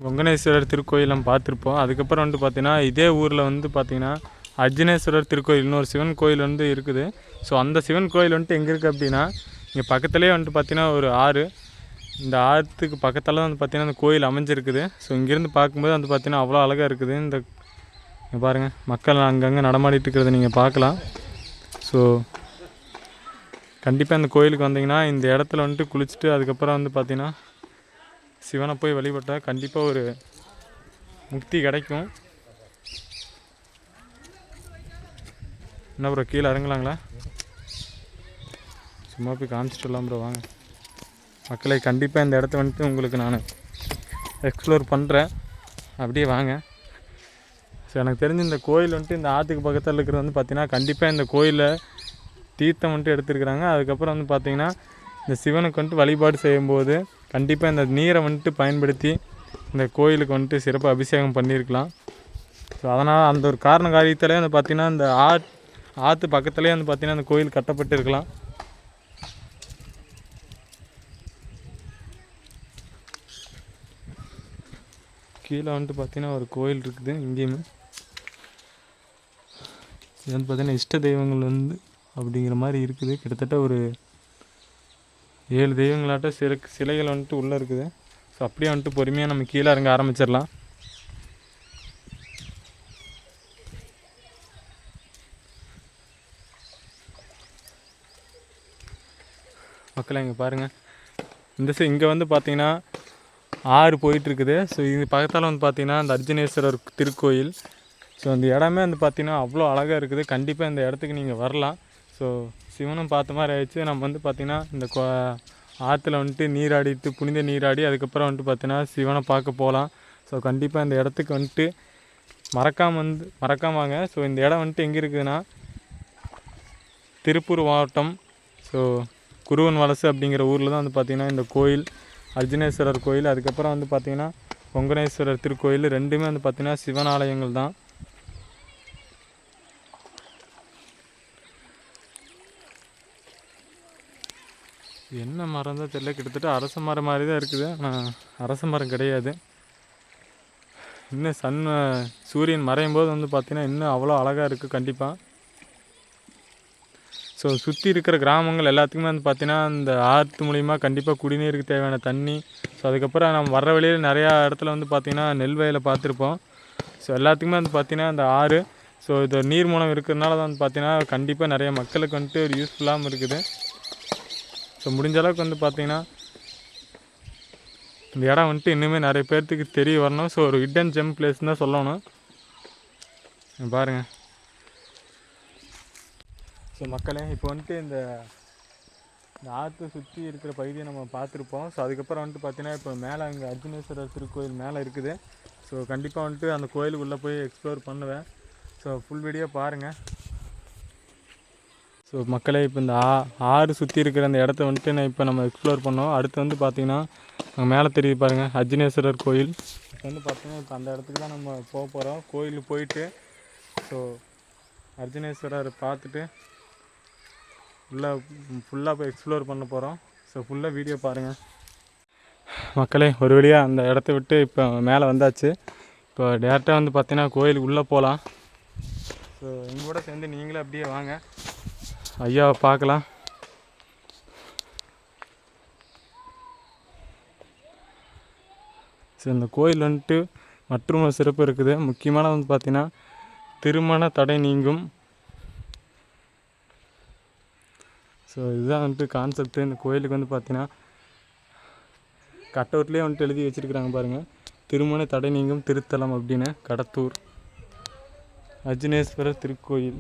கொங்கணேஸ்வரர் திருக்கோயில் நம்ம பார்த்துருப்போம். அதுக்கப்புறம் வந்து பார்த்திங்கன்னா இதே ஊரில் வந்து பார்த்திங்கன்னா அர்ஜுனேஸ்வரர் திருக்கோயில் இன்னொரு சிவன் கோயில் வந்து இருக்குது. ஸோ அந்த சிவன் கோயில் வந்துட்டு எங்கே இருக்குது அப்படின்னா இங்கே பக்கத்துலேயே வந்துட்டு பார்த்திங்கன்னா ஒரு ஆறு, இந்த ஆற்றுக்கு பக்கத்தில் வந்து பார்த்திங்கன்னா அந்த கோயில் அமைஞ்சிருக்குது. ஸோ இங்கேருந்து பார்க்கும்போது வந்து பார்த்திங்கன்னா அவ்வளோ அழகாக இருக்குது. இங்கே பாருங்கள், மக்கள் அங்கங்கே நடமாடிட்டு இருக்கிறத நீங்கள் பார்க்கலாம். ஸோ கண்டிப்பாக இந்த கோயிலுக்கு வந்தீங்கன்னா இந்த இடத்துல வந்துட்டு குளிச்சுட்டு அதுக்கப்புறம் வந்து பார்த்திங்கன்னா சிவனை போய் வழிபட்டால் கண்டிப்பாக ஒரு முக்தி கிடைக்கும். என்ன ப்ரோ, கீழே இறங்கலாங்களா? சும்மா போய் காமிச்சிட்டு வரலாம் ப்ரோ, வாங்க மக்களை. கண்டிப்பாக இந்த இடத்த வந்துட்டு உங்களுக்கு நான் எக்ஸ்ப்ளோர் பண்ணுறேன், அப்படியே வாங்க. ஸோ எனக்கு தெரிஞ்சு இந்த கோயில் வந்துட்டு இந்த ஆற்றுக்கு பக்கத்தில் இருக்கிறது வந்து பார்த்திங்கன்னா கண்டிப்பாக இந்த கோயிலில் தீர்த்தம் வந்துட்டு எடுத்துருக்குறாங்க. அதுக்கப்புறம் வந்து பார்த்திங்கன்னா இந்த சிவனுக்கு வந்துட்டு வழிபாடு செய்யும்போது கண்டிப்பாக இந்த நீரை வந்துட்டு பயன்படுத்தி இந்த கோயிலுக்கு வந்துட்டு சிறப்பு அபிஷேகம் பண்ணியிருக்கலாம். ஸோ அதனால் அந்த ஒரு காரண காரியத்திலே வந்து பார்த்திங்கன்னா இந்த ஆற்று பக்கத்துலேயே வந்து பார்த்திங்கன்னா அந்த கோயில் கட்டப்பட்டு இருக்கலாம். கீழே வந்துட்டு பார்த்திங்கன்னா ஒரு கோயில் இருக்குது. இங்கேயுமே இது வந்து பார்த்திங்கன்னா இஷ்ட தெய்வங்கள் வந்து அப்படிங்கிற மாதிரி இருக்குது. கிட்டத்தட்ட ஒரு 7 தெய்வங்களாட்ட சிலைகள் வந்துட்டு உள்ளே இருக்குது. ஸோ அப்படியே வந்துட்டு பொறுமையாக நம்ம கீழே இறங்க ஆரம்பிச்சிடலாம். மக்களை இங்கே பாருங்கள், இங்கே வந்து பார்த்திங்கன்னா ஆறு போயிட்டுருக்குது. ஸோ இது பக்கத்தால் வந்து பார்த்திங்கன்னா இந்த அர்ஜுனேஸ்வரர் திருக்கோயில். ஸோ அந்த இடமே வந்து பார்த்திங்கன்னா அவ்வளோ அழகாக இருக்குது. கண்டிப்பாக இந்த இடத்துக்கு நீங்கள் வரலாம். ஸோ சிவனும் பார்த்த மாதிரி ஆயிடுச்சு. நம்ம வந்து பார்த்திங்கன்னா இந்த ஆற்றுல வந்துட்டு நீராடிட்டு புனித நீராடி அதுக்கப்புறம் வந்துட்டு பார்த்திங்கன்னா சிவனை பார்க்க போகலாம். ஸோ கண்டிப்பாக இந்த இடத்துக்கு வந்துட்டு மறக்காம வாங்க. ஸோ இந்த இடம் வந்துட்டு எங்கே இருக்குதுன்னா திருப்பூர் மாவட்டம், ஸோ குருவன் வலசு அப்படிங்கிற ஊரில் தான் வந்து பார்த்திங்கன்னா இந்த கோயில், அர்ஜுனேஸ்வரர் கோயில், அதுக்கப்புறம் வந்து பார்த்திங்கன்னா கொங்கணேஸ்வரர் திருக்கோயில், ரெண்டுமே வந்து பார்த்திங்கன்னா சிவன் ஆலயங்கள் தான். என்ன மரம் தான் தெரியல, கிட்டத்தட்ட அரச மரம் மாதிரி தான் இருக்குது. ஆனால் அரச மரம் கிடையாது. இன்னும் சூரியன் மறையும் போது வந்து பார்த்திங்கன்னா இன்னும் அவ்வளோ அழகாக இருக்குது கண்டிப்பாக. ஸோ சுற்றி இருக்கிற கிராமங்கள் எல்லாத்துக்குமே வந்து பார்த்திங்கன்னா இந்த ஆற்று மூலிமா கண்டிப்பாக குடிநீருக்கு தேவையான தண்ணி. ஸோ அதுக்கப்புறம் நம்ம வர்ற வழியில் நிறையா இடத்துல வந்து பார்த்திங்கன்னா நெல் வயலை பார்த்துருப்போம். ஸோ எல்லாத்துக்குமே வந்து பார்த்திங்கன்னா இந்த ஆறு, ஸோ இது நீர் மூலம் இருக்கிறதுனால தான் வந்து பார்த்திங்கன்னா கண்டிப்பாக நிறைய மக்களுக்கு வந்துட்டு ஒரு யூஸ்ஃபுல்லாகவும் இருக்குது. ஸோ முடிஞ்ச அளவுக்கு வந்து பார்த்திங்கன்னா இந்த இடம் வந்துட்டு இன்னுமே நிறைய பேர்த்துக்கு தெரிய வரணும். ஸோ ஒரு ஹிடன் ஜெம் பிளேஸ்ன்னு தான் சொல்லணும். பாருங்கள். ஸோ மக்களே, இப்போ வந்துட்டு இந்த ஆற்று சுற்றி இருக்கிற பகுதியை நம்ம பார்த்துருப்போம். ஸோ அதுக்கப்புறம் வந்துட்டு பார்த்திங்கன்னா இப்போ மேலே இங்கே அர்ஜுனேஸ்வரர் திருக்கோயில் மேலே இருக்குது. ஸோ கண்டிப்பாக வந்துட்டு அந்த கோயிலுக்குள்ளே போய் எக்ஸ்ப்ளோர் பண்ணுவேன். ஸோ ஃபுல் வீடியோ பாருங்கள். ஸோ மக்களே, இப்போ இந்த ஆறு சுற்றி இருக்கிற அந்த இடத்த வந்துட்டு இப்போ நம்ம எக்ஸ்ப்ளோர் பண்ணோம். அடுத்து வந்து பார்த்திங்கன்னா அங்கே மேலே தெரியுது பாருங்கள், அர்ஜுனேஸ்வரர் கோயில். இப்போ வந்து பார்த்திங்கன்னா இப்போ அந்த இடத்துக்கு தான் நம்ம போக போகிறோம். கோயிலுக்கு போயிட்டு ஸோ அர்ஜுனேஸ்வரர் பார்த்துட்டு ஃபுல்லாக போய் எக்ஸ்ப்ளோர் பண்ண போகிறோம். ஸோ ஃபுல்லாக வீடியோ பாருங்கள் மக்களே. ஒரு வழியாக அந்த இடத்த விட்டு இப்போ மேலே வந்தாச்சு. இப்போ டேரெக்டாக வந்து பார்த்திங்கன்னா கோயிலுக்கு உள்ளே போகலாம். ஸோ எங்கூட சேர்ந்து நீங்களே அப்படியே வாங்க, ஐயாவை பார்க்கலாம். ஸோ இந்த கோயில் வந்துட்டு மற்றும் ஒரு சிறப்பு இருக்குது. முக்கியமான வந்து பார்த்திங்கன்னா திருமண தடை நீங்கும். ஸோ இதுதான் வந்துட்டு கான்செப்ட்டு. இந்த கோயிலுக்கு வந்து பார்த்திங்கன்னா கட் அவுட்லேயே வந்துட்டு எழுதி வச்சுருக்குறாங்க பாருங்கள், திருமண தடை நீங்கும் திருத்தலம் அப்படின்னு, கடத்தூர் அர்ஜுனேஸ்வரர் திருக்கோயில்.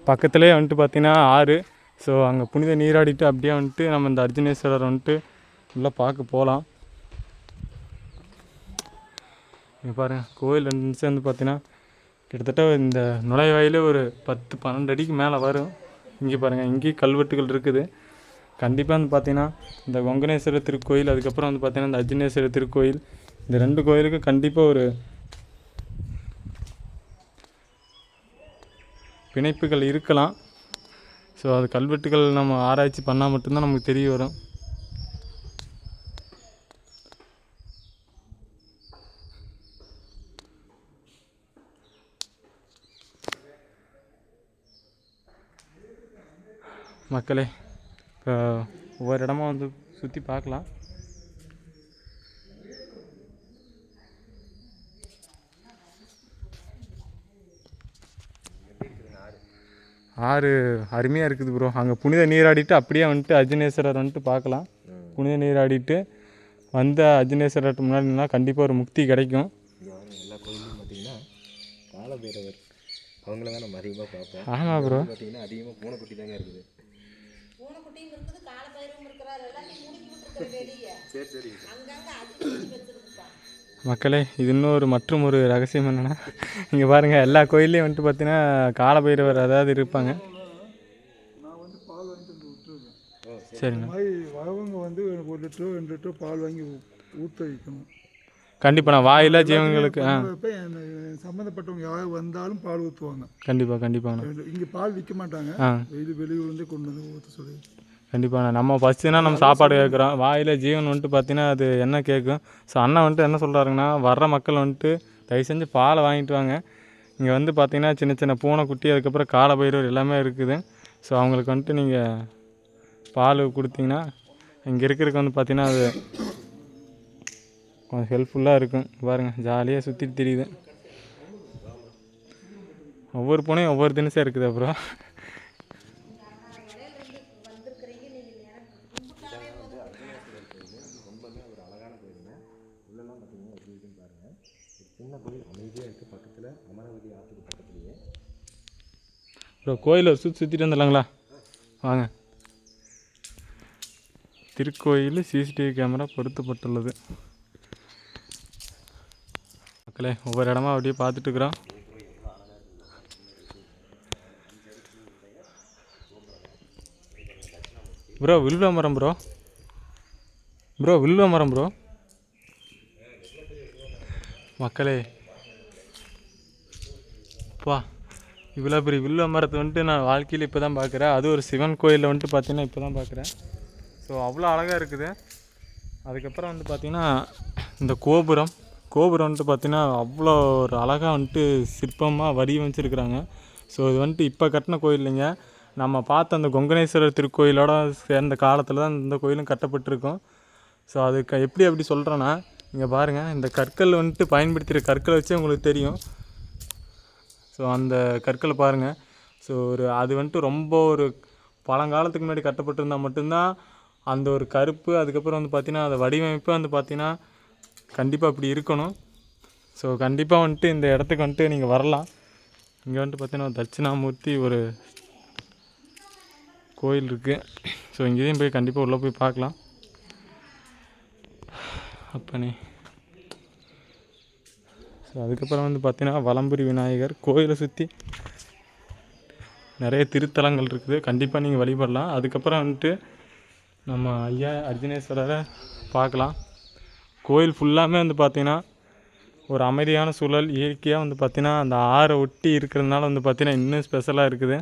பக்கத்துலேயே வந்துட்டு பார்த்திங்கன்னா ஆறு. ஸோ அங்கே புனித நீராடிட்டு அப்படியே வந்துட்டு நம்ம இந்த அர்ஜுனேஸ்வரர் வந்துட்டு உள்ளே பார்க்க போகலாம். இங்கே பாருங்கள், கோயில் என்ட்ரன்ஸ் வந்து பார்த்திங்கன்னா கிட்டத்தட்ட இந்த நுழைவாயிலே ஒரு 10-12 அடிக்கு மேலே வரும். இங்கே பாருங்கள், இங்கேயும் கல்வெட்டுகள் இருக்குது. கண்டிப்பாக வந்து பார்த்திங்கன்னா இந்த கொங்கணேஸ்வரர் திருக்கோயில், அதுக்கப்புறம் வந்து பார்த்திங்கன்னா இந்த அர்ஜுனேஸ்வரர் திருக்கோயில், இந்த 2 கோயிலுக்கும் கண்டிப்பாக ஒரு பிணைப்புகள் இருக்கலாம். ஸோ அது கல்வெட்டுகள் நம்ம ஆராய்ச்சி பண்ணால் மட்டும்தான் நமக்கு தெரிய வரும். மக்களே இப்போ ஒவ்வொரு இடமா வந்து சுற்றி பார்க்கலாம். ஆறு அருமையாக இருக்குது ப்ரோ. அங்கே புனித நீராடிட்டு அப்படியே வந்துட்டு அர்ஜுனேஸ்வரர் வந்துட்டு பார்க்கலாம். புனித நீராடிட்டு வந்த அர்ஜுனேஸ்வரர் முன்னாடினா கண்டிப்பாக ஒரு முக்தி கிடைக்கும். எல்லா கோயிலும் பார்த்தீங்கன்னா காலபைரவர் அவங்கள தான் நம்ம அதிகமாக பார்ப்போம். ஆமாம் ப்ரோ. பார்த்தீங்கன்னா அதிகமாக பூனைக்குட்டி தாங்க இருக்குது. சரி சரி மக்களே, இது இன்னொரு மற்றும் ஒரு ரகசியம் என்னென்னா, இங்கே பாருங்கள் எல்லா கோயில்லையும் வந்துட்டு பார்த்தீங்கன்னா காலபைரவர் அதாவது இருப்பாங்க. நான் வந்து பால் வாங்கிட்டு வந்து விட்டுருவேன். சரிங்க. வரவங்க வந்து 1 லிட்டரோ 2 லிட்டரோ பால் வாங்கி ஊற்ற வைக்கணும். கண்டிப்பாக நான் வாயிலா ஜீவங்களுக்கு சம்மந்தப்பட்டவங்க யார் வந்தாலும் பால் ஊற்றுவாங்க. கண்டிப்பாங்கண்ணா. இங்கே பால் விற்க மாட்டாங்க. வெளியூர்லேருந்தே கொண்டு வந்து ஊற்ற சொல்லி. கண்டிப்பாண்ணா. நம்ம ஃபஸ்ட்டுனா நம்ம சாப்பாடு கேட்குறோம், வாயில் ஜீவன் வந்துட்டு பார்த்தீங்கன்னா அது என்ன கேட்கும். ஸோ அண்ணா வந்துட்டு என்ன சொல்கிறாருங்கன்னா, வர்ற மக்கள் வந்துட்டு தயவு செஞ்சு பாலை வாங்கிட்டு வாங்க. இங்கே வந்து பார்த்திங்கன்னா சின்ன சின்ன பூனைக்குட்டி, அதுக்கப்புறம் காலபைரவர் எல்லாமே இருக்குது. ஸோ அவங்களுக்கு வந்துட்டு நீங்கள் பால் கொடுத்தீங்கன்னா இங்கே இருக்கிறதுக்கு வந்து பார்த்திங்கன்னா அது கொஞ்சம் ஹெல்ப்ஃபுல்லாக இருக்கும். பாருங்கள் ஜாலியாக சுற்றிட்டு தெரியுது. ஒவ்வொரு பூனையும் ஒவ்வொரு தினசாக இருக்குது. அப்புறம் சின்ன கோயில் அமைதியாக இருக்குது. பக்கத்தில் அமராவதி ஆற்றுக்கு பக்கத்துலேயே. அப்புறம் கோயிலை சுற்றிட்டு வந்துடலாங்களா? வாங்க. திருக்கோயில் சிசிடிவி கேமரா பொருத்தப்பட்டுள்ளது. மக்களே, ஒவ்வொரு இடமா அப்படியே பார்த்துட்டு இருக்கிறோம். ப்ரோ வில்வ மரம் ப்ரோ. வில்வ மரம் ப்ரோ. மக்களே பா, இவ்வளோ பெரிய வில்வ மரத்தை வந்துட்டு நான் வாழ்க்கையில் இப்போ தான் பார்க்குறேன். அது ஒரு சிவன் கோயிலில் வந்துட்டு பார்த்தீங்கன்னா இப்போ தான் பார்க்குறேன். ஸோ அவ்வளோ அழகாக இருக்குது. அதுக்கப்புறம் வந்து பார்த்திங்கன்னா இந்த கோபுரம் வந்துட்டு பார்த்திங்கன்னா அவ்வளோ ஒரு அழகாக வந்துட்டு சிற்பமாக வடிவமைச்சிருக்கிறாங்க. ஸோ இது வந்துட்டு இப்போ கட்டின கோயில் இல்லைங்க. நம்ம பார்த்த அந்த கொங்கணேஸ்வரர் திருக்கோயிலோட சேர்ந்த காலத்தில் தான் இந்த கோயிலும் கட்டப்பட்டிருக்கும். ஸோ அது எப்படி அப்படி சொல்கிறேன்னா, இங்கே பாருங்கள், இந்த கற்கள் வந்துட்டு பயன்படுத்துகிற கற்களை வச்சு உங்களுக்கு தெரியும். ஸோ அந்த கற்களை பாருங்கள். ஸோ அது வந்துட்டு ரொம்ப ஒரு பழங்காலத்துக்கு முன்னாடி கட்டப்பட்டிருந்தால் மட்டும்தான் அந்த ஒரு கருப்பு, அதுக்கப்புறம் வந்து பார்த்திங்கன்னா அந்த வடிவமைப்பு வந்து பார்த்திங்கன்னா கண்டிப்பாக அப்படி இருக்கணும். ஸோ கண்டிப்பாக வந்துட்டு இந்த இடத்துக்கு வந்துட்டு நீங்கள் வரலாம். இங்கே வந்துட்டு பார்த்திங்கன்னா தட்சிணாமூர்த்தி ஒரு கோயில் இருக்குது. ஸோ இங்கேயும் போய் கண்டிப்பாக உள்ளே போய் பார்க்கலாம். அப்பனே. ஸோ அதுக்கப்புறம் வந்து பார்த்திங்கன்னா வலம்புரி விநாயகர் கோயிலை சுற்றி நிறைய திருத்தலங்கள் இருக்குது. கண்டிப்பாக நீங்கள் வழிபடலாம். அதுக்கப்புறம் வந்துட்டு நம்ம ஐயா அர்ஜுனேஸ்வரரை பார்க்கலாம். கோயில் ஃபுல்லாமே வந்து பார்த்திங்கன்னா ஒரு அமைதியான சூழல், இயற்கையாக வந்து பார்த்திங்கன்னா அந்த ஆறை ஒட்டி இருக்கிறதுனால வந்து பார்த்திங்கன்னா இன்னும் ஸ்பெஷலாக இருக்குது.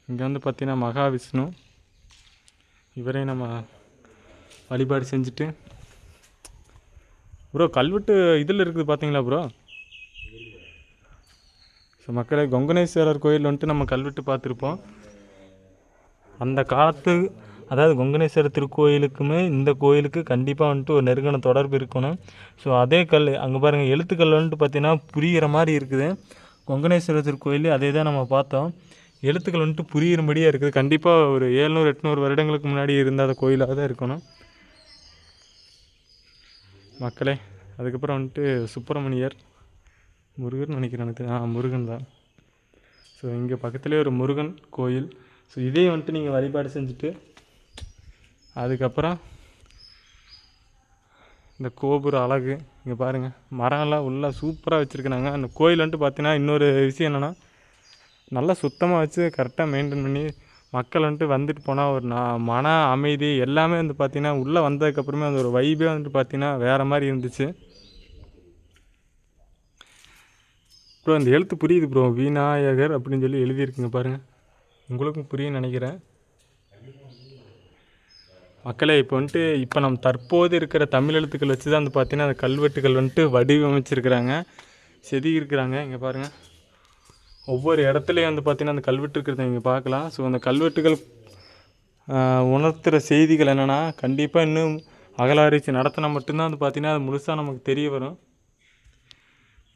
இங்கே வந்து பார்த்திங்கன்னா மகாவிஷ்ணு, இவரே நம்ம வழிபாடு செஞ்சுட்டு ப்ரோ கல்வெட்டு இதில் இருக்குது பார்த்தீங்களா ப்ரோ? ஸோ மக்களே, கொங்கணேஸ்வரர் கோயில் வந்துட்டு நம்ம கல்வெட்டு பார்த்துருப்போம். அந்த காலத்து அதாவது கொங்கணேஸ்வரர் திருக்கோயிலுக்குமே இந்த கோயிலுக்கு கண்டிப்பாக வந்துட்டு ஒரு நெருங்கின தொடர்பு இருக்கணும். ஸோ அதே கல் அங்கே பாருங்கள், எழுத்துக்கள் வந்துட்டு பார்த்திங்கன்னா புரிகிற மாதிரி இருக்குது. கொங்கணேஸ்வரர் திருக்கோயில் அதே தான் நம்ம பார்த்தோம். எழுத்துக்கள் வந்துட்டு புரியும்படியாக இருக்குது. கண்டிப்பாக ஒரு 700-800 வருடங்களுக்கு முன்னாடி இருந்த கோயிலாக தான் இருக்கணும் மக்களே. அதுக்கப்புறம் வந்துட்டு சுப்பிரமணியர், முருகன் நினைக்கிறேன் எனக்கு. முருகன் தான். ஸோ இங்கே பக்கத்துலேயே ஒரு முருகன் கோயில். ஸோ இதே வந்துட்டு நீங்கள் வழிபாடு செஞ்சுட்டு அதுக்கப்புறம் இந்த கோபுர அழகு இங்கே பாருங்கள், மரம்லாம் உள்ளே சூப்பராக வச்சுருக்குறாங்க. அந்த கோயில் வந்துட்டு பார்த்தீங்கன்னா இன்னொரு விஷயம் என்னென்னா, நல்லா சுத்தமாக வச்சு கரெக்டாக மெயின்டைன் பண்ணி மக்கள் வந்துட்டு போனால் ஒரு மன அமைதி எல்லாமே வந்து பார்த்திங்கன்னா உள்ளே வந்ததுக்கப்புறமே அந்த ஒரு வைபே வந்துட்டு பார்த்திங்கன்னா வேறு மாதிரி இருந்துச்சு ப்ரோ. இந்த எழுத்து புரியுது ப்ரோ, விநாயகர் அப்படின்னு சொல்லி எழுதியிருக்குங்க பாருங்கள். உங்களுக்கும் புரியும்னு நினைக்கிறேன் மக்களே. இப்போ நம்ம தற்போது இருக்கிற தமிழ் எழுத்துக்கள் வச்சு தான் வந்து பார்த்திங்கன்னா அந்த கல்வெட்டுகள் வந்துட்டு வடிவமைச்சிருக்கிறாங்க, செதுக்கியிருக்கிறாங்க. இங்கே பாருங்கள், ஒவ்வொரு இடத்துலையும் வந்து பார்த்திங்கன்னா அந்த கல்வெட்டு இருக்கிறத நீங்கள் பார்க்கலாம். ஸோ அந்த கல்வெட்டுகள் உணர்த்துகிற செய்திகள் என்னென்னா, கண்டிப்பாக இன்னும் அகழ்வாராய்ச்சி நடத்தினா மட்டும்தான் வந்து பார்த்திங்கன்னா அது முழுசாக நமக்கு தெரிய வரும்.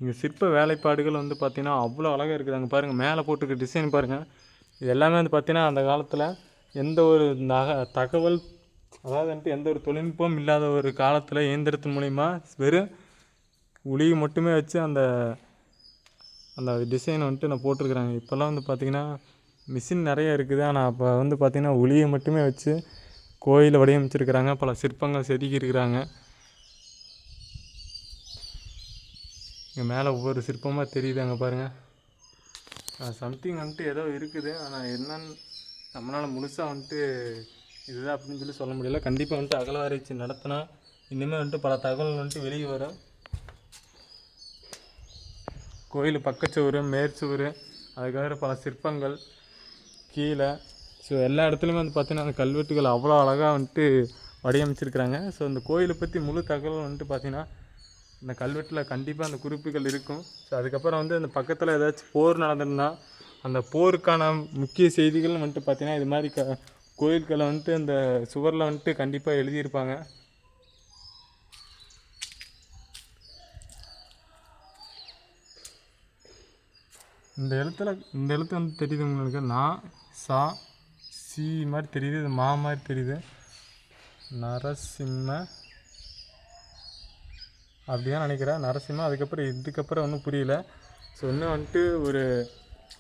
இங்கே சிற்ப வேலைப்பாடுகள் வந்து பார்த்திங்கன்னா அவ்வளோ அழகாக இருக்குது. அங்கே பாருங்கள், மேலே போட்டுருக்க டிசைன் பாருங்கள். இது எல்லாமே வந்து பார்த்திங்கன்னா அந்த காலத்தில் எந்த ஒரு தகவல், அதாவது வந்துட்டு எந்த ஒரு தொழில்நுட்பம் இல்லாத ஒரு காலத்தில் இயந்திரத்தின் மூலிமா வெறும் உளியை மட்டுமே வச்சு அந்த அந்த டிசைனை வந்துட்டு நான் போட்டிருக்குறாங்க. இப்போல்லாம் வந்து பார்த்திங்கன்னா மிஷின் நிறைய இருக்குது. ஆனால் அப்போ வந்து பார்த்திங்கன்னா உளியை மட்டுமே வச்சு கோயிலை வடிவமைச்சிருக்கிறாங்க. பல சிற்பங்கள் செதுக்கியிருக்கிறாங்க. இங்கே மேலே ஒவ்வொரு சிற்பமாக தெரியுது. அங்கே பாருங்கள், சம்திங் வந்துட்டு ஏதோ இருக்குது. ஆனால் என்னன்னு நம்மளால் முழுசாக வந்துட்டு இதுதான் அப்படின்னு சொல்லி சொல்ல முடியல. கண்டிப்பாக வந்துட்டு அகழ்வாராய்ச்சி நடத்தினா இனிமேல் வந்துட்டு பல தகவல் வந்துட்டு வெளியே வரும். கோயில் பக்கச்சுவர், மேற்சுவர், அதுக்காக பல சிற்பங்கள் கீழே, ஸோ எல்லா இடத்துலையுமே வந்து பார்த்திங்கன்னா அந்த கல்வெட்டுகள் அவ்வளோ அழகாக வந்துட்டு வடிவமைச்சிருக்கிறாங்க. ஸோ இந்த கோயிலை பற்றி முழு தகவல் வந்துட்டு பார்த்திங்கன்னா இந்த கல்வெட்டில் கண்டிப்பாக அந்த குறிப்புகள் இருக்கும். ஸோ அதுக்கப்புறம் வந்து அந்த பக்கத்தில் ஏதாச்சும் போர் நடந்திருந்தா அந்த போருக்கான முக்கிய செய்திகள் வந்துட்டு பார்த்திங்கன்னா இது மாதிரி கோயில்களை வந்துட்டு அந்த சுவரில் வந்துட்டு கண்டிப்பாக எழுதியிருப்பாங்க. இந்த எழுத்து வந்து தெரியுது உங்களுக்கு, நான் சா சி மாதிரி தெரியுது, இது மா மாதிரி தெரியுது, நரசிம்ம அப்படியா நினைக்கிறேன், நரசிம்ம. அதுக்கப்புறம் இதுக்கப்புறம் ஒன்றும் புரியல. ஸோ இன்னும் வந்துட்டு ஒரு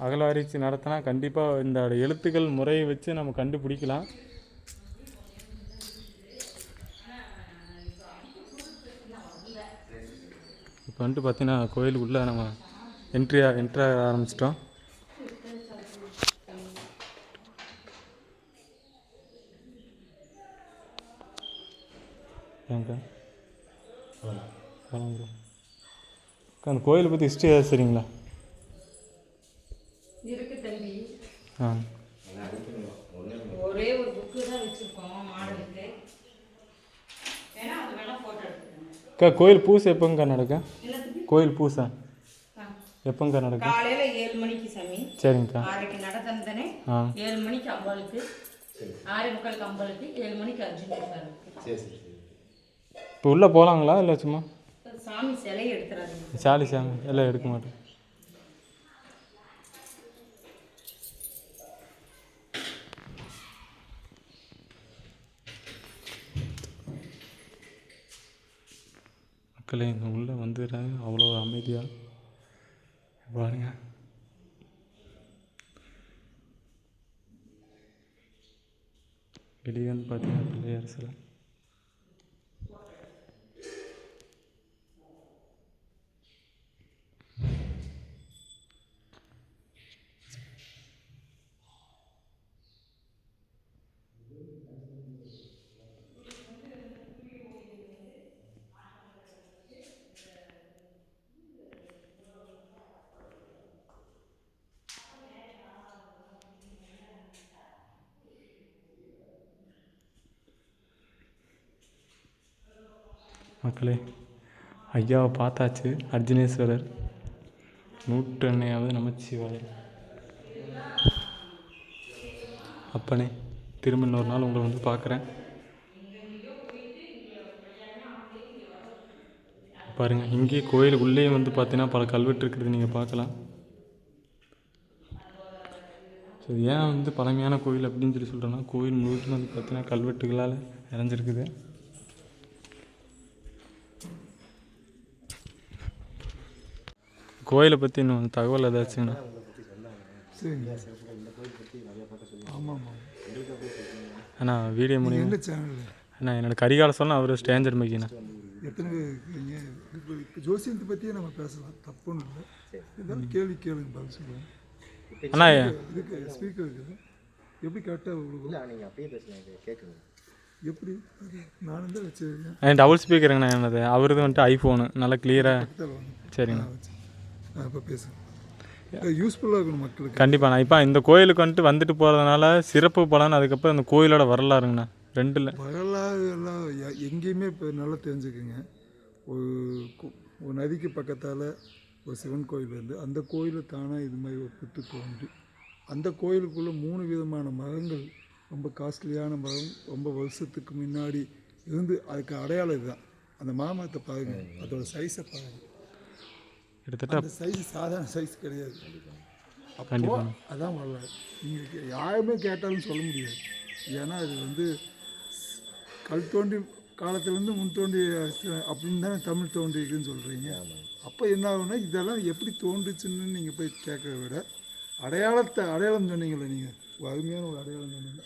அகழ்வாராய்ச்சி நடத்தினா கண்டிப்பாக இந்த எழுத்துக்கள் முறையை வச்சு நம்ம கண்டுபிடிக்கலாம். இப்போ வந்துட்டு பார்த்தீங்கன்னா கோயிலுக்குள்ளே நம்ம என்ட்ரி ஆரம்பிச்சிட்டோம். ஏங்க அந்த கோயிலை பற்றி ஹிஸ்ட்ரி ஏதாவது சரிங்களா? இருக்கு தம்பி. ஆ, ஒரே ஒரு புக்கு தான் வச்சுருக்கோம் மாடலுக்கு. ஏன்னா அது வேணால் ஃபோட்டோ எடுத்துக்கோங்க. அக்கா கோயில் பூசை எப்போங்கக்கா நடக்கும்? கோயில் பூசை எப்போங்கக்கா நடக்கும்? காலையில் 7 மணிக்கு சாமி. சரிங்கக்கா. 6:30 நட தந்தனே. 7 மணிக்கு அம்பாளுக்கு, 6:45 அம்பாளுக்கு, 7 மணிக்கு அர்ஜுன் சாருக்கு. இப்போ உள்ளே போகலாங்களா இல்லை சும்மா சாமி சிலையை எடுத்துறாரு? சாலி சாமி எல்லாம் எடுக்க மாட்டேன். மக்களே இங்கே உள்ளே வந்துடுறாங்க அவ்வளோ அமைதியாக பாருங்க. வெளியே வந்து பார்த்தீங்கன்னா பிள்ளையார் சிலை. மக்களே ஐயாவை பார்த்தாச்சு. அர்ஜுனேஸ்வரர், 101வது நமச்சிவாயர். அப்பனே திரும்ப இன்னொரு நாள் உங்களை வந்து பார்க்குறேன். பாருங்கள், இங்கே கோயிலுக்குள்ளேயே வந்து பார்த்தீங்கன்னா பல கல்வெட்டு இருக்கிறது நீங்கள் பார்க்கலாம். ஸோ ஏன் வந்து பழமையான கோயில் அப்படின்னு சொல்லி சொல்கிறேன்னா, கோயில் முழுவதும் வந்து பார்த்தீங்கன்னா கல்வெட்டுகளால் நிறைஞ்சிருக்குது. கோயிலை பற்றி இன்னும் தகவல் ஏதாச்சுங்கண்ணா? ஆமாம் ஆமாம். அண்ணா வீடியோ முடியும் எந்த சேனலில்? அண்ணா என்னோடய கரிகால சொன்னால் அவர் ஸ்டேஞ்சர் மைக்கிண்ணா. எத்தனை பேர் இருக்கீங்க? இப்போ ஜோசியத்தை பற்றியே நம்ம பேசலாம், தப்புன்னு இல்லை. இருந்தாலும் கேள்வி கேளுங்க, பதில் சொல்லுவேன். அண்ணா இதுக்கு ஸ்பீக்கர் இருக்குது, எப்படி கரெக்டாக இல்லை நீங்கள் அப்படியே பேசுங்க, கேட்குங்க. எப்படி? நானும் தான் வச்சுருக்கேன். டபுள் ஸ்பீக்கருங்கண்ணா என்னது, அவரது வந்துட்டு ஐஃபோனு நல்லா கிளியராக. சரிங்கண்ணா. இப்போ பேசுங்க, யூஸ்ஃபுல்லாக இருக்கணும் மக்களுக்கு. கண்டிப்பாண்ணா. இப்போ இந்த கோயிலுக்கு வந்துட்டு போகிறதுனால சிறப்பு பலன், அதுக்கப்புறம் இந்த கோயிலோட வரலாறுங்கண்ணா ரெண்டில். வரலாறு எல்லாம் எங்கேயுமே இப்போ நல்லா தெரிஞ்சுக்குங்க. ஒரு நதிக்கு பக்கத்தால் ஒரு சிவன் கோயில் வந்து அந்த கோயிலில் தானாக இது மாதிரி ஒரு புத்து தோன்றி அந்த கோயிலுக்குள்ளே 3 விதமான மரங்கள் ரொம்ப காஸ்ட்லியான மரம், ரொம்ப வருஷத்துக்கு முன்னாடி இருந்து அதுக்கு அடையாளம் இதுதான். அந்த மாமரத்தை பாருங்க, அதோட சைஸை பாருங்க, கிட்டத்தட்ட அந்த சைஸ் சாதாரண சைஸ் கிடையாது. அப்போ அதான் வரலாறு. நீங்கள் யாருமே கேட்டாலும் சொல்ல முடியாது. ஏன்னா அது வந்து கல் தோண்டி காலத்துலேருந்து முன் தோண்டி அப்படின்னு தானே தமிழ் தோன்றிருக்குன்னு சொல்கிறீங்க. அப்போ என்ன ஆகுனா இதெல்லாம் எப்படி தோன்றுச்சுன்னு நீங்கள் போய் கேட்கறத விட அடையாளம் சொன்னீங்களே, நீங்கள் அருமையான ஒரு அடையாளம் சொன்னீங்க,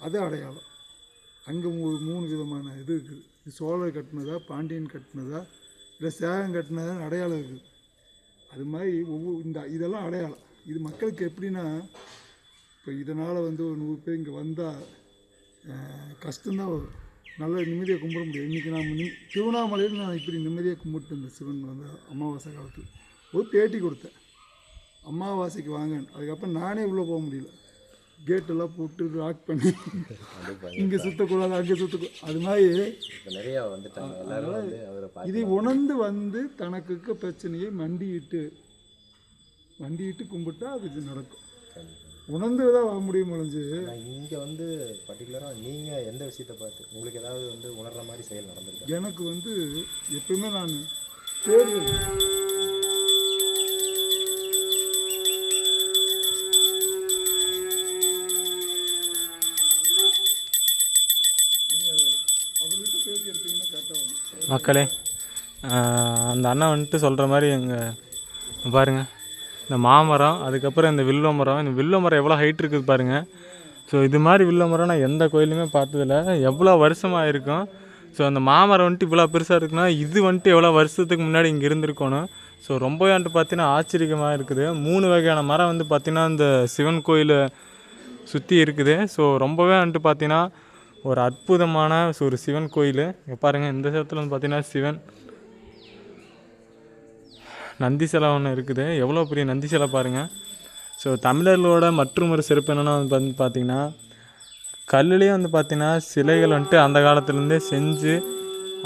அது அடையாளம். அங்கே ஒரு 3 விதமான இது இருக்குது. இது சோழர் கட்டினதா, பாண்டியன் கட்டினதா, இல்லை சேகம் கட்டினதான்னு அடையாளம் இருக்குது. அது மாதிரி இதெல்லாம் அடையாளம். இது மக்களுக்கு எப்படின்னா, இப்போ இதனால் வந்து ஒரு 100 பேர் இங்கே வந்தால் கஷ்டம்தான் வரும். நல்ல நிம்மதியாக கும்பிட முடியும். இன்றைக்கி நான் திருவண்ணாமலையில் நான் இப்படி நிம்மதியாக கும்பிட்டு இருந்தேன். சிவன் வந்து அமாவாசை காலத்தில் ஒரு பேட்டி கொடுத்தேன், அமாவாசைக்கு வாங்கன்னு. அதுக்கப்புறம் நானே உள்ளே போக முடியல, கேட்டெல்லாம் போட்டு லாக் பண்ணி இங்கே சுற்றக்கூடாது அங்கே சுற்றக்கூடாது. அது மாதிரி நிறையா வந்துட்டாங்க எல்லாரும் வந்து அவரை இதை உணர்ந்து வந்து தனக்கு பிரச்சனையை மண்டியிட்டு கும்பிட்டா அது நடக்கும். உணர்ந்து தான் வர முடியும். முடிஞ்சு இங்கே வந்து பர்டிகுலராக நீங்கள் எந்த விஷயத்தை பார்த்து உங்களுக்கு ஏதாவது வந்து உணர்கிற மாதிரி செயல் நடந்திருக்கு? எனக்கு வந்து எப்பயுமே நான் தேர்தல் மக்களே, அந்த அண்ணா வந்துட்டு சொல்கிற மாதிரி எங்கள் பாருங்கள், இந்த மாமரம், அதுக்கப்புறம் இந்த வில்வ மரம். இந்த வில்வ மரம் எவ்வளோ ஹைட் இருக்குது பாருங்கள். ஸோ இது மாதிரி வில்வ மரம் நான் எந்த கோயிலுமே பார்த்ததில்ல. எவ்வளோ வருஷமாக இருக்கும். ஸோ அந்த மாமரம் வந்துட்டு இவ்வளோ பெருசாக இருக்குன்னா இது வந்துட்டு எவ்வளோ வருஷத்துக்கு முன்னாடி இங்கே இருந்திருக்கணும். ஸோ ரொம்பவே வந்துட்டு பார்த்தீங்கன்னா ஆச்சரியமாக இருக்குது. 3 வகையான மரம் வந்து பார்த்திங்கன்னா இந்த சிவன் கோயிலை சுற்றி இருக்குது. ஸோ ரொம்பவே வந்துட்டு பார்த்திங்கன்னா ஒரு அற்புதமான ஒரு சிவன் கோயில். இங்கே பாருங்கள், இந்த இடத்துல வந்து பார்த்திங்கன்னா சிவன் நந்தி சிலை ஒன்று இருக்குது. எவ்வளோ பெரிய நந்தி சிலை பாருங்கள். ஸோ தமிழர்களோட மற்றும் ஒரு சிறப்பு என்னென்னா வந்து பார்த்திங்கன்னா, கல்லுலேயே வந்து பார்த்திங்கன்னா சிலைகள் வந்துட்டு அந்த காலத்துலேருந்தே செஞ்சு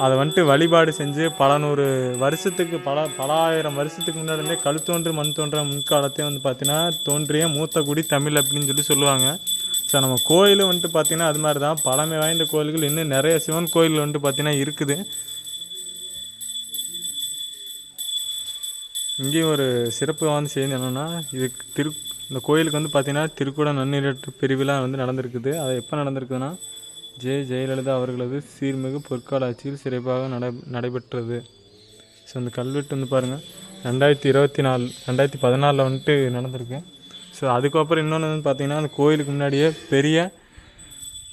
அதை வந்துட்டு வழிபாடு செஞ்சு பல 100 வருஷத்துக்கு பல ஆயிரம் வருஷத்துக்கு முன்னாடிருந்தே கல் தோன்று மண் தோன்ற முன்காலத்தையே வந்து பார்த்திங்கன்னா தோன்றிய மூத்த குடி தமிழ் அப்படின்னு சொல்லுவாங்க. ஸோ நம்ம கோயிலும் வந்துட்டு பார்த்திங்கன்னா அது மாதிரி தான் பழமை வாய்ந்த கோயில்கள் இன்னும் நிறைய சிவன் கோயில் வந்துட்டு பார்த்திங்கன்னா இருக்குது. இங்கேயும் ஒரு சிறப்பு வந்து செய்தி என்னென்னா, இந்த கோயிலுக்கு வந்து பார்த்திங்கன்னா திருக்குட நன்னீரற்று பிரிவிழா வந்து நடந்திருக்குது. அது எப்போ நடந்திருக்குதுன்னா, ஜெயலலிதா அவர்களது சீர்மிகு பொற்கால ஆட்சியில் சிறப்பாக நடைபெற்றது. ஸோ அந்த கல்வெட்டு வந்து பாருங்கள் 2014 வந்துட்டு நடந்திருக்கு. ஸோ அதுக்கப்புறம் இன்னொன்று வந்து பார்த்திங்கன்னா, அந்த கோயிலுக்கு முன்னாடியே பெரிய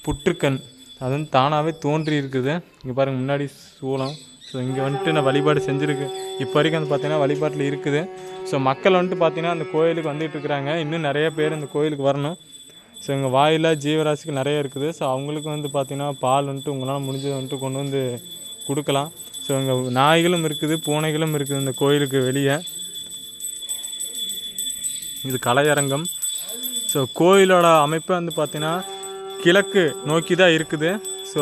புற்றுக்கண் அது வந்து தானாகவே தோன்றி இருக்குது. இங்கே பாருங்கள், முன்னாடி சூளம். ஸோ இங்கே வந்துட்டு நான் வழிபாடு செஞ்சுருக்கு. இப்போ வரைக்கும் வந்து பார்த்திங்கன்னா வழிபாட்டில் இருக்குது. ஸோ மக்கள் வந்துட்டு பார்த்திங்கன்னா அந்த கோயிலுக்கு வந்துட்டு இருக்கிறாங்க. இன்னும் நிறைய பேர் இந்த கோயிலுக்கு வரணும். ஸோ இங்கே வாயிலா ஜீவராசிகள் நிறைய இருக்குது. ஸோ அவங்களுக்கு வந்து பார்த்திங்கன்னா பால் வந்துட்டு உங்களால் முடிஞ்சதை வந்துட்டு கொண்டு வந்து கொடுக்கலாம். ஸோ இங்கே நாய்களும் இருக்குது, பூனைகளும் இருக்குது இந்த கோயிலுக்கு வெளியே. இது கலையரங்கம். ஸோ கோயிலோட அமைப்பு வந்து பார்த்திங்கன்னா கிழக்கு நோக்கி தான் இருக்குது. ஸோ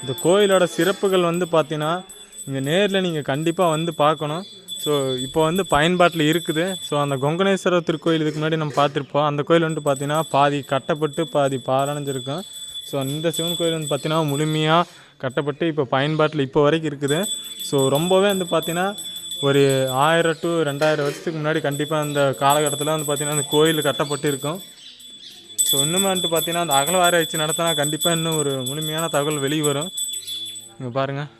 இந்த கோயிலோட சிறப்புகள் வந்து பார்த்திங்கன்னா இங்கே நேரில் நீங்கள் கண்டிப்பாக வந்து பார்க்கணும். ஸோ இப்போ வந்து பயன்பாட்டில் இருக்குது. ஸோ அந்த கொங்கணேஸ்வரர் திருக்கோயில் இதுக்கு முன்னாடி நம்ம பார்த்துருப்போம். அந்த கோயில் வந்துட்டு பார்த்திங்கன்னா பாதி கட்டப்பட்டு பாதி பாலடைஞ்சிருக்கும். ஸோ இந்த சிவன் கோயில் வந்து பார்த்திங்கன்னா முழுமையாக கட்டப்பட்டு இப்போ பயன்பாட்டில் இப்போ வரைக்கும் இருக்குது. ஸோ ரொம்பவே வந்து பார்த்திங்கன்னா ஒரு 1000 to 2000 வருஷத்துக்கு முன்னாடி கண்டிப்பாக அந்த காலகட்டத்தில் வந்து பார்த்திங்கன்னா அந்த கோயில் கட்டப்பட்டு இருக்கும். ஸோ இன்னுமே வந்துட்டு பார்த்திங்கன்னா அந்த அகழ்வாராய்ச்சி நடத்தினா கண்டிப்பாக இன்னும் ஒரு முழுமையான தகவல் வெளியே வரும். இங்கே பாருங்கள்,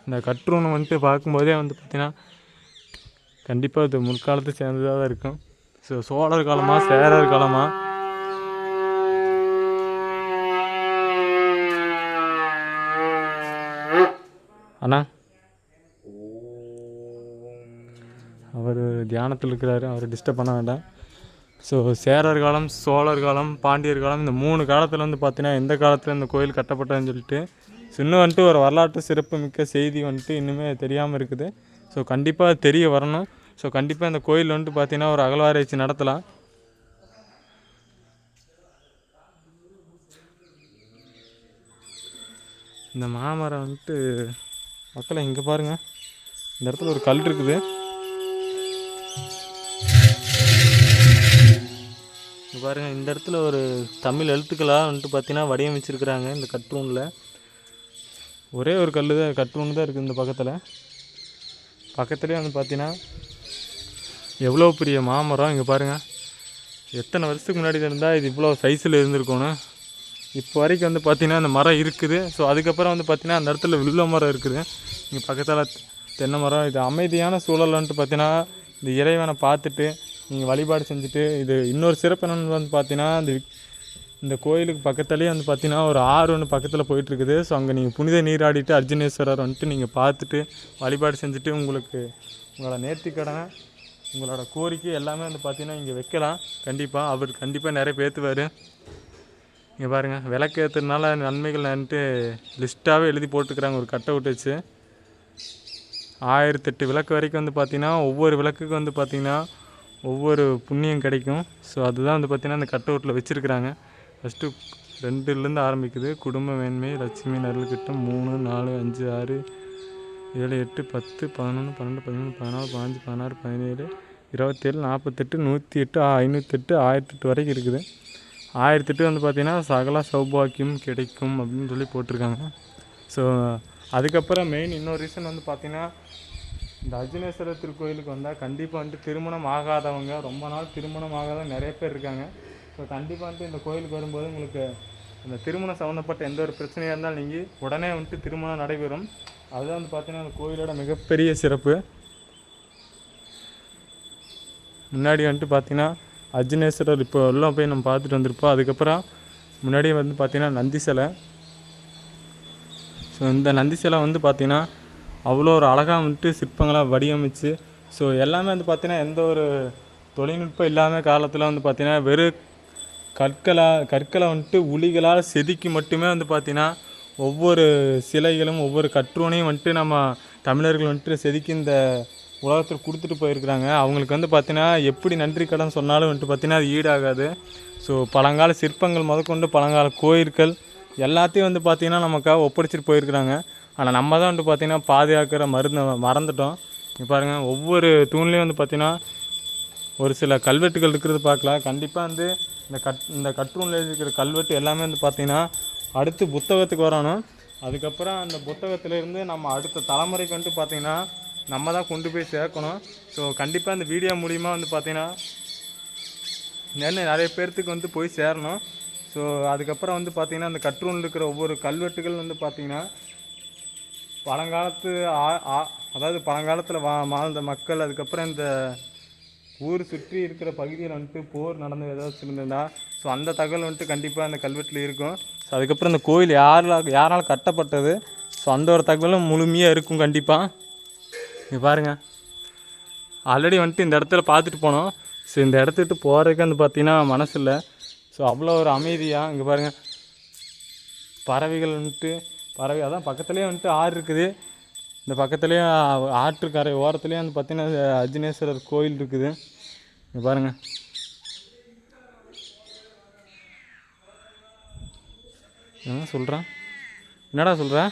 இந்த கற்றூணை வந்துட்டு பார்க்கும்போதே வந்து பார்த்திங்கன்னா கண்டிப்பாக இது முற்காலத்தை சேர்ந்ததாக தான் இருக்கும். ஸோ சோழர் காலமாக சேரர் காலமாக அண்ணா அவர் தியானத்தில் இருக்கிறாரு, அவர் டிஸ்டர்ப் பண்ண வேண்டாம். ஸோ சேரர் காலம், சோழர் காலம், பாண்டியர் காலம், இந்த 3 காலத்தில் வந்து பார்த்திங்கன்னா எந்த காலத்தில் இந்த கோயில் கட்டப்பட்டதுன்னு சொல்லிட்டு இன்னும் வந்துட்டு ஒரு வரலாற்று சிறப்பு மிக்க செய்தி வந்துட்டு இன்னுமே தெரியாமல் இருக்குது. ஸோ கண்டிப்பாக தெரிய வரணும். ஸோ கண்டிப்பாக இந்த கோயில் வந்துட்டு பார்த்திங்கன்னா ஒரு அகழ்வாராய்ச்சி நடத்தலாம். இந்த மாமரம் வந்துட்டு மக்களை இங்கே பாருங்கள், இந்த இடத்துல ஒரு கல் இருக்குது. பாருங்கள், இந்த இடத்துல ஒரு தமிழ் எழுத்துக்களாக வந்துட்டு பார்த்தீங்கன்னா வடிவமைச்சிருக்கிறாங்க. இந்த கட்ரூனில் ஒரே ஒரு கல் தான், கட்ரூன் தான் இருக்குது. இந்த பக்கத்துலேயே வந்து பார்த்தீங்கன்னா எவ்வளோ பெரிய மாமரம். இங்கே பாருங்கள், எத்தனை வருஷத்துக்கு முன்னாடி இருந்தால் இது இவ்வளோ சைஸில் இருந்திருக்கணும். இப்போ வரைக்கும் வந்து பார்த்திங்கன்னா அந்த மரம் இருக்குது. ஸோ அதுக்கப்புறம் வந்து பார்த்திங்கன்னா அந்த இடத்துல வில்வ மரம் இருக்குது. இங்கே பக்கத்தில் தென்னை மரம். இது அமைதியான சூழல்ன்ட்டு பார்த்தீங்கன்னா இந்த இறைவனை பார்த்துட்டு நீங்கள் வழிபாடு செஞ்சுட்டு, இது இன்னொரு சிறப்பு என்னென்னு வந்து பார்த்தீங்கன்னா இந்த கோயிலுக்கு பக்கத்துலேயே வந்து பார்த்திங்கன்னா ஒரு ஆறு ஒன்று பக்கத்தில் போயிட்டுருக்குது. ஸோ அங்கே நீங்கள் புனித நீராடிட்டு அர்ஜுனேஸ்வரர் வந்துட்டு நீங்கள் பார்த்துட்டு வழிபாடு செஞ்சுட்டு உங்களுக்கு உங்களோட நேர்த்திக்கடனை, உங்களோட கோரிக்கை எல்லாமே வந்து பார்த்திங்கன்னா இங்கே வைக்கலாம். கண்டிப்பாக அவர் கண்டிப்பாக நிறைய பேத்துவார். இங்கே பாருங்கள், விளக்கு ஏற்றுறதுனால நன்மைகள் வந்துட்டு லிஸ்ட்டாகவே எழுதி போட்டுக்கிறாங்க ஒரு கட் அவுட் வச்சு. 1008 விளக்கு வரைக்கும் வந்து பார்த்திங்கன்னா ஒவ்வொரு விளக்குக்கு வந்து பார்த்திங்கன்னா ஒவ்வொரு புண்ணியம் கிடைக்கும். ஸோ அதுதான் வந்து பார்த்திங்கன்னா அந்த கட் அவுட்டில் வச்சுருக்குறாங்க. ஃபஸ்ட்டு 2லேருந்து ஆரம்பிக்குது. குடும்ப மேன்மை, லட்சுமி நருள்கிட்டம், 3, 4, 5, 6, 7, 8, 10, 11, 12, 13, 14, 15, 16, 17, 27, 48, 108, 508, 1008 வரைக்கும் இருக்குது. 1008 வந்து பார்த்திங்கன்னா சகல சௌபாக்கியம் கிடைக்கும் அப்படின்னு சொல்லி போட்டிருக்காங்க. ஸோ அதுக்கப்புறம் மெயின் இன்னொரு ரீசன் வந்து பார்த்திங்கன்னா இந்த அர்ஜுனேஸ்வரர் திருக்கோயிலுக்கு வந்தால் கண்டிப்பாக வந்துட்டு திருமணம் ஆகாதவங்க, ரொம்ப நாள் திருமணம் ஆகாதவங்க நிறைய பேர் இருக்காங்க. ஸோ கண்டிப்பாக வந்துட்டு இந்த கோயிலுக்கு வரும்போது உங்களுக்கு அந்த திருமணம் சம்மந்தப்பட்ட எந்த ஒரு பிரச்சனையாக இருந்தாலும் நீங்கள் உடனே வந்துட்டு திருமணம் நடைபெறும். அதுதான் வந்து பார்த்திங்கன்னா அந்த கோயிலோட மிகப்பெரிய சிறப்பு. முன்னாடி வந்துட்டு பார்த்திங்கன்னா அர்ஜுனேஸ்வரர் இப்போ எல்லாம் போய் நம்ம பார்த்துட்டு வந்திருப்போம். அதுக்கப்புறம் முன்னாடியே வந்து பார்த்திங்கன்னா நந்தி சிலை. ஸோ இந்த நந்தி சிலை வந்து பார்த்திங்கன்னா அவ்வளோ ஒரு அழகாக வந்துட்டு சிற்பங்களாக வடிவமைச்சு, ஸோ எல்லாமே வந்து பார்த்திங்கன்னா எந்த ஒரு தொழில்நுட்பம் இல்லாமல் காலத்தில் வந்து பார்த்திங்கன்னா வெறும் கற்களை வந்துட்டு உளிகளால் செதுக்கி மட்டுமே வந்து பார்த்திங்கன்னா ஒவ்வொரு சிலைகளும் ஒவ்வொரு கற்றோனையும் வந்துட்டு நம்ம தமிழர்கள் வந்துட்டு செதுக்கி இந்த உலகத்தில் கொடுத்துட்டு போயிருக்கிறாங்க. அவங்களுக்கு வந்து பார்த்திங்கன்னா எப்படி நன்றி கடன் சொன்னாலும் வந்துட்டு பார்த்திங்கன்னா அது ஈடாகாது. ஸோ பழங்கால சிற்பங்கள் முதற்கொண்டு பழங்கால கோயில்கள் எல்லாத்தையும் வந்து பார்த்திங்கன்னா நமக்காக ஒப்படைச்சிட்டு போயிருக்கிறாங்க. ஆனால் நம்ம தான் வந்துட்டு பார்த்திங்கன்னா பாதுகாக்கிற மறந்துட்டோம். இப்போ பாருங்கள், ஒவ்வொரு தூண்லேயும் வந்து பார்த்திங்கன்னா ஒரு சில கல்வெட்டுகள் இருக்கிறது பார்க்கலாம். கண்டிப்பாக வந்து இந்த கட்ரூனில் இருக்கிற கல்வெட்டு எல்லாமே வந்து பார்த்திங்கன்னா அடுத்து புத்தகத்துக்கு வரணும். அதுக்கப்புறம் அந்த புத்தகத்திலேருந்து நம்ம அடுத்த தலைமுறைக்கு வந்துட்டு பார்த்திங்கன்னா நம்ம தான் கொண்டு போய் சேர்க்கணும். ஸோ கண்டிப்பாக இந்த வீடியோ மூலிமா வந்து பார்த்திங்கன்னா நிறைய பேர்த்துக்கு வந்து போய் சேரணும். ஸோ அதுக்கப்புறம் வந்து பார்த்திங்கன்னா அந்த கட்ரூனில் இருக்கிற ஒவ்வொரு கல்வெட்டுகள் வந்து பார்த்திங்கன்னா பழங்காலத்து அதாவது பழங்காலத்தில் வாழ்ந்த மக்கள், அதுக்கப்புறம் இந்த ஊர் சுற்றி இருக்கிற பகுதியில் வந்துட்டு போர் நடந்து ஏதாச்சும் இருந்ததுன்னா ஸோ அந்த தகவல் வந்துட்டு கண்டிப்பாக அந்த கல்வெட்டில் இருக்கும். ஸோ அதுக்கப்புறம் இந்த கோயில் யாரால் கட்டப்பட்டது, ஸோ அந்த ஒரு தகவலும் முழுமையாக இருக்கும் கண்டிப்பாக. இங்கே பாருங்கள், ஆல்ரெடி வந்துட்டு இந்த இடத்துல பார்த்துட்டு போனோம். ஸோ இந்த இடத்துட்டு போகிறதுக்கு வந்து பார்த்திங்கன்னா மனசு இல்லை. ஸோ அவ்வளோ ஒரு அமைதியாக இங்கே பாருங்கள், பறவைகள் வந்துட்டு அதான் பக்கத்துலேயே வந்துட்டு ஆறு இருக்குது. இந்த பக்கத்துலேயே ஆற்றுக்கரை ஓரத்துலேயே வந்து பார்த்திங்கன்னா அர்ஜுனேஸ்வரர் கோயில் இருக்குது. இங்கே பாருங்கள், என்ன சொல்கிறேன், என்னடா சொல்கிறேன்,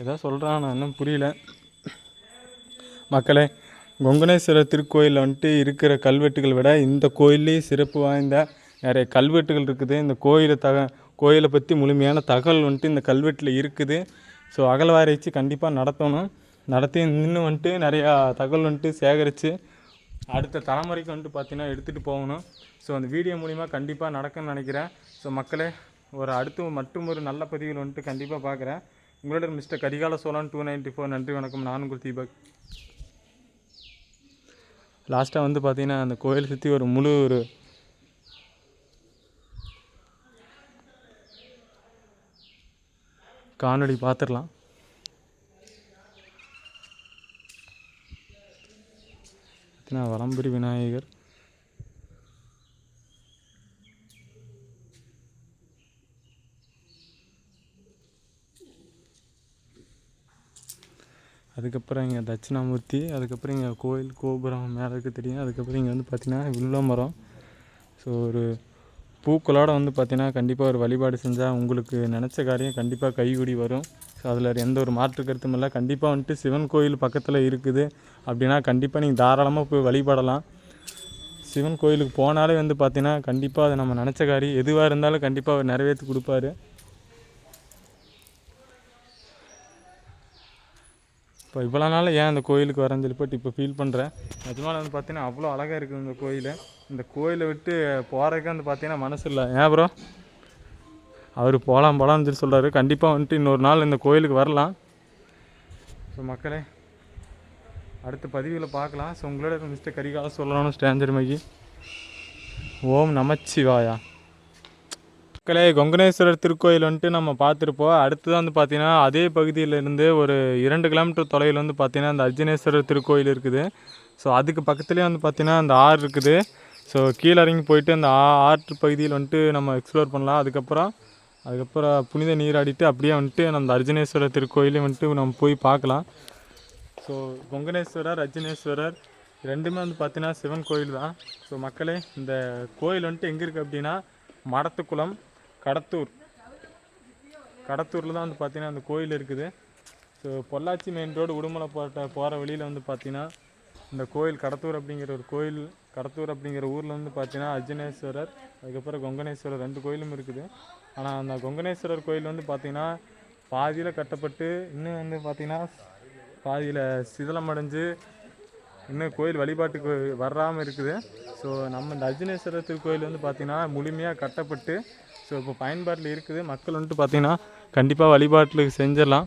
ஏதோ சொல்கிறான், நான் இன்னும் புரியல. மக்களே, கொங்கணேஸ்வரர் திருக்கோயிலில் வந்துட்டு இருக்கிற கல்வெட்டுகள் விட இந்த கோயிலே சிறப்பு வாய்ந்த நிறைய கல்வெட்டுகள் இருக்குது. இந்த கோயிலை பற்றி முழுமையான தகவல் வந்துட்டு இந்த கல்வெட்டில் இருக்குது. ஸோ அகழ்வாராய்ச்சி கண்டிப்பாக நடத்தி இன்னும் வந்துட்டு நிறையா தகவல் வந்துட்டு சேகரித்து அடுத்த தலைமுறைக்கு வந்துட்டு பார்த்திங்கன்னா எடுத்துகிட்டு போகணும். ஸோ அந்த வீடியோ மூலிமா கண்டிப்பாக நடக்கும்னு நினைக்கிறேன். ஸோ மக்களே, அடுத்து மற்றும் ஒரு நல்ல பதிவில் வந்துட்டு கண்டிப்பாக பார்க்குறேன். உங்களோட மிஸ்டர் கரிகால சோழன் 294. நன்றி, வணக்கம். நான் உங்கள் தீபக். லாஸ்ட்டாக வந்து பார்த்திங்கன்னா அந்த கோயிலை சுற்றி ஒரு முழு ஒரு காணொளி பார்த்துடலாம். வலம்புரி விநாயகர், அதுக்கப்புறம் இங்கே தட்சிணாமூர்த்தி, அதுக்கப்புறம் இங்கே கோயில் கோபுரம் மேலே இருக்க தெரியும். அதுக்கப்புறம் இங்கே வந்து பார்த்திங்கன்னா வில்வ மரம். ஸோ ஒரு பூக்களோடு வந்து பார்த்திங்கன்னா கண்டிப்பாக ஒரு வழிபாடு செஞ்சால் உங்களுக்கு நினச்ச காரியம் கண்டிப்பாக கைகூடி வரும். ஸோ அதில் எந்த ஒரு மாற்று கருத்தும் இல்லை. கண்டிப்பாக வந்துட்டு சிவன் கோயில் பக்கத்தில் இருக்குது அப்படின்னா கண்டிப்பாக நீங்கள் தாராளமாக போய் வழிபடலாம். சிவன் கோயிலுக்கு போனாலே வந்து பார்த்திங்கன்னா கண்டிப்பாக அது நம்ம நினச்ச காரியம் எதுவாக இருந்தாலும் கண்டிப்பாக அவர் நிறைவேற்றி கொடுப்பாரு. இப்போ இவ்வளோ நாள் ஏன் அந்த கோயிலுக்கு வரேன்னு சொல்லிட்டு இப்போ ஃபீல் பண்ணுறேன். நிஜமால வந்து பார்த்திங்கன்னா அவ்வளோ அழகாக இருக்குது இந்த கோயில். இந்த கோயிலை விட்டு போகிறதுக்கு வந்து பார்த்திங்கன்னா மனசு இல்லை. ஏன் ப்ரோ அவர் போகலான்னு சொல்லி சொல்கிறாரு. கண்டிப்பாக வந்துட்டு இன்னொரு நாள் இந்த கோயிலுக்கு வரலாம். ஸோ மக்களே அடுத்த பதிவில் பார்க்கலாம். ஸோ உங்களோட மிஸ்டர் கரிகால சொல்லணும்னு ஸ்ட்ரேஞ்சர் மைக்கி. ஓம் நமச்சிவாயா. மக்களே கொங்கணேஸ்வரர் திருக்கோயில் வந்துட்டு நம்ம பார்த்துருப்போம். அடுத்ததான் வந்து பார்த்திங்கன்னா அதே பகுதியிலேருந்து ஒரு 2 கிலோமீட்டர் தொலைவில் வந்து பார்த்திங்கன்னா அந்த அர்ஜுனேஸ்வரர் திருக்கோயில் இருக்குது. ஸோ அதுக்கு பக்கத்துலேயே வந்து பார்த்திங்கன்னா அந்த ஆறு இருக்குது. ஸோ கீழே இறங்கி போயிட்டு அந்த ஆற்று பகுதியில் வந்துட்டு நம்ம எக்ஸ்ப்ளோர் பண்ணலாம். அதுக்கப்புறம் புனித நீராடிட்டு அப்படியே வந்துட்டு அந்த அர்ஜுனேஸ்வரர் திருக்கோயிலையும் வந்துட்டு நம்ம போய் பார்க்கலாம். ஸோ கொங்கணேஸ்வரர் அர்ஜுனேஸ்வரர் ரெண்டுமே வந்து பார்த்திங்கன்னா சிவன் கோயில் தான். ஸோ மக்களே இந்த கோயில் வந்துட்டு எங்கே இருக்குது அப்படின்னா மடத்துக்குளம் கடத்தூரில் தான் வந்து பார்த்திங்கன்னா அந்த கோயில் இருக்குது. So Pollachi main road Udumalai போகிற வழியில் வந்து பார்த்திங்கன்னா இந்த கோயில் கடத்தூர் அப்படிங்கிற ஊரில் வந்து பார்த்திங்கன்னா அர்ஜுனேஸ்வரர் அதுக்கப்புறம் கொங்கணேஸ்வரர் 2 கோயிலும் இருக்குது. ஆனால் அந்த கொங்கணேஸ்வரர் கோயில் வந்து பார்த்திங்கன்னா பாதியில் கட்டப்பட்டு இன்னும் வந்து பார்த்திங்கன்னா பாதியில் சிதிலமடைஞ்சு இன்னும் கோயில் வழிபாட்டுக்கு வராமல் இருக்குது. ஸோ நம்ம இந்த அர்ஜுனேஸ்வரர் திருக்கோயில் வந்து பார்த்திங்கன்னா முழுமையாக கட்டப்பட்டு ஸோ இப்போ பயன்பாட்டில் இருக்குது. மக்கள் வந்துட்டு பார்த்திங்கன்னா கண்டிப்பாக வழிபாட்டுக்கு செஞ்சிடலாம்.